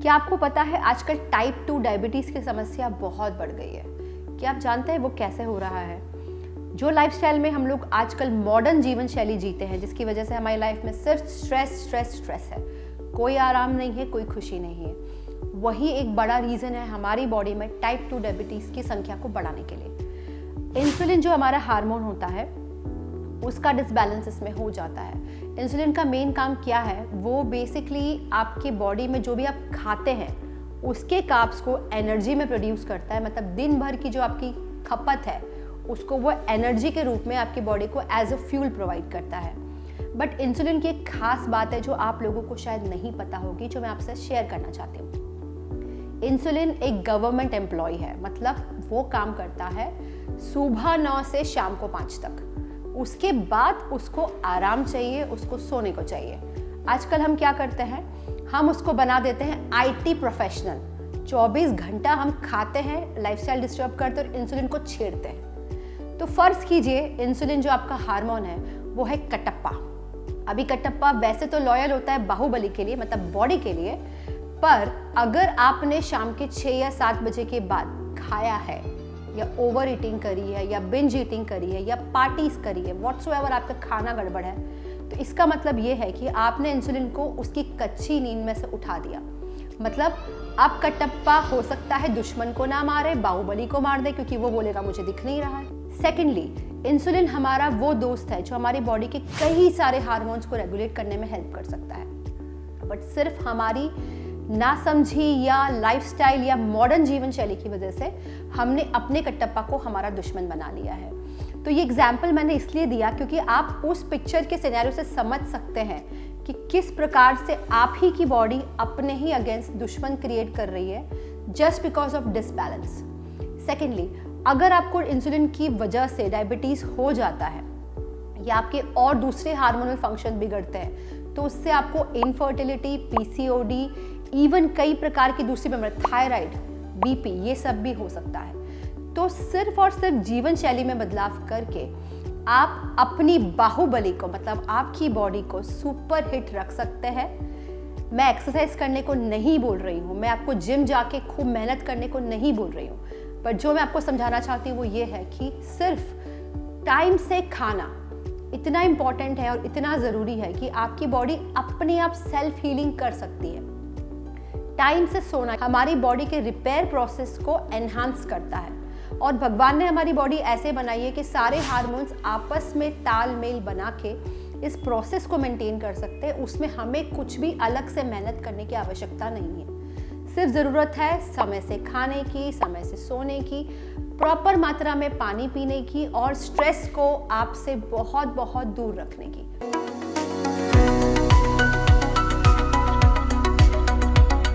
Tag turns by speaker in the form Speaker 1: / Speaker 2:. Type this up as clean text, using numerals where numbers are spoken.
Speaker 1: क्या आपको पता है आजकल टाइप 2 डायबिटीज़ की समस्या बहुत बढ़ गई है? क्या आप जानते हैं वो कैसे हो रहा है? जो लाइफस्टाइल में हम लोग आजकल मॉडर्न जीवन शैली जीते हैं, जिसकी वजह से हमारी लाइफ में सिर्फ स्ट्रेस है, कोई आराम नहीं है, कोई खुशी नहीं है, वही एक बड़ा रीज़न है हमारी बॉडी में टाइप 2 डायबिटीज़ की संख्या को बढ़ाने के लिए। इंसुलिन जो हमारा हार्मोन होता है उसका डिसबैलेंस इसमें हो जाता है। इंसुलिन का मेन काम क्या है? वो बेसिकली आपके बॉडी में जो भी आप खाते हैं उसके कार्ब्स को एनर्जी में प्रोड्यूस करता है। मतलब दिन भर की जो आपकी खपत है उसको वो एनर्जी के रूप में आपकी बॉडी को एज अ फ्यूल प्रोवाइड करता है। बट इंसुलिन की एक खास बात है जो आप लोगों को शायद नहीं पता होगी, जो मैं आपसे शेयर करना चाहती हूँ। इंसुलिन एक गवर्नमेंट एम्प्लॉय है, मतलब वो काम करता है सुबह 9 से शाम को 5 तक। उसके बाद उसको आराम चाहिए, उसको सोने को चाहिए। आजकल हम क्या करते हैं, हम उसको बना देते हैं आईटी प्रोफेशनल। 24 घंटा हम खाते हैं, लाइफस्टाइल डिस्टर्ब करते हैं और इंसुलिन को छेड़ते हैं। तो फर्ज कीजिए इंसुलिन जो आपका हार्मोन है वो है कटप्पा। अभी कटप्पा वैसे तो लॉयल होता है बाहुबली के लिए, मतलब बॉडी के लिए, पर अगर आपने शाम के 6 या 7 बजे के बाद खाया है या ओवर ईटिंग करी है या बिंज ईटिंग करी है या पार्टीज करी है, व्हाटसोएवर आपका खाना गड़बड़ है, तो इसका मतलब ये है कि आपने इंसुलिन को उसकी कच्ची नींद में से उठा दिया। मतलब आप कटप्पा हो सकता है दुश्मन को ना मारे, बाहुबली को मार दे, क्योंकि वो बोलेगा मुझे दिख नहीं रहा है। सेकेंडली, इंसुलिन हमारा वो दोस्त है जो हमारी बॉडी के कई सारे हार्मोन्स को रेगुलेट करने में हेल्प कर सकता है। बट सिर्फ हमारी नासमझी या लाइफस्टाइल या मॉडर्न जीवन शैली की वजह से हमने अपने कटप्पा को हमारा दुश्मन बना लिया है। तो ये एग्जाम्पल मैंने इसलिए दिया क्योंकि आप उस पिक्चर के सिनेरियो से समझ सकते हैं कि किस प्रकार से आप ही की बॉडी अपने ही अगेंस्ट दुश्मन क्रिएट कर रही है just because of disbalance. Secondly, अगर आपको इंसुलिन की वजह से डायबिटीज़ हो जाता है या आपके और दूसरे हार्मोनल फंक्शन बिगड़ते हैं, तो उससे आपको इनफर्टिलिटी, पीसीओडी, इवन कई प्रकार की दूसरी बीमारी, थायराइड, बीपी, ये सब भी हो सकता है। तो सिर्फ और सिर्फ जीवन शैली में बदलाव करके आप अपनी बाहुबली को, मतलब आपकी बॉडी को सुपर हिट रख सकते हैं। मैं एक्सरसाइज करने को नहीं बोल रही हूँ, मैं आपको जिम जाके खूब मेहनत करने को नहीं बोल रही हूँ, पर जो मैं आपको समझाना चाहती हूँ वो ये है कि सिर्फ टाइम से खाना इतना इम्पॉर्टेंट है और इतना ज़रूरी है कि आपकी बॉडी अपने आप सेल्फ हीलिंग कर सकती है। टाइम से सोना हमारी बॉडी के रिपेयर प्रोसेस को एनहांस करता है और भगवान ने हमारी बॉडी ऐसे बनाई है कि सारे हार्मोन्स आपस में तालमेल बना के इस प्रोसेस को मेंटेन कर सकते हैं। उसमें हमें कुछ भी अलग से मेहनत करने की आवश्यकता नहीं है, सिर्फ ज़रूरत है समय से खाने की, समय से सोने की, प्रॉपर मात्रा में पानी पीने की और स्ट्रेस को आपसे बहुत बहुत दूर रखने की।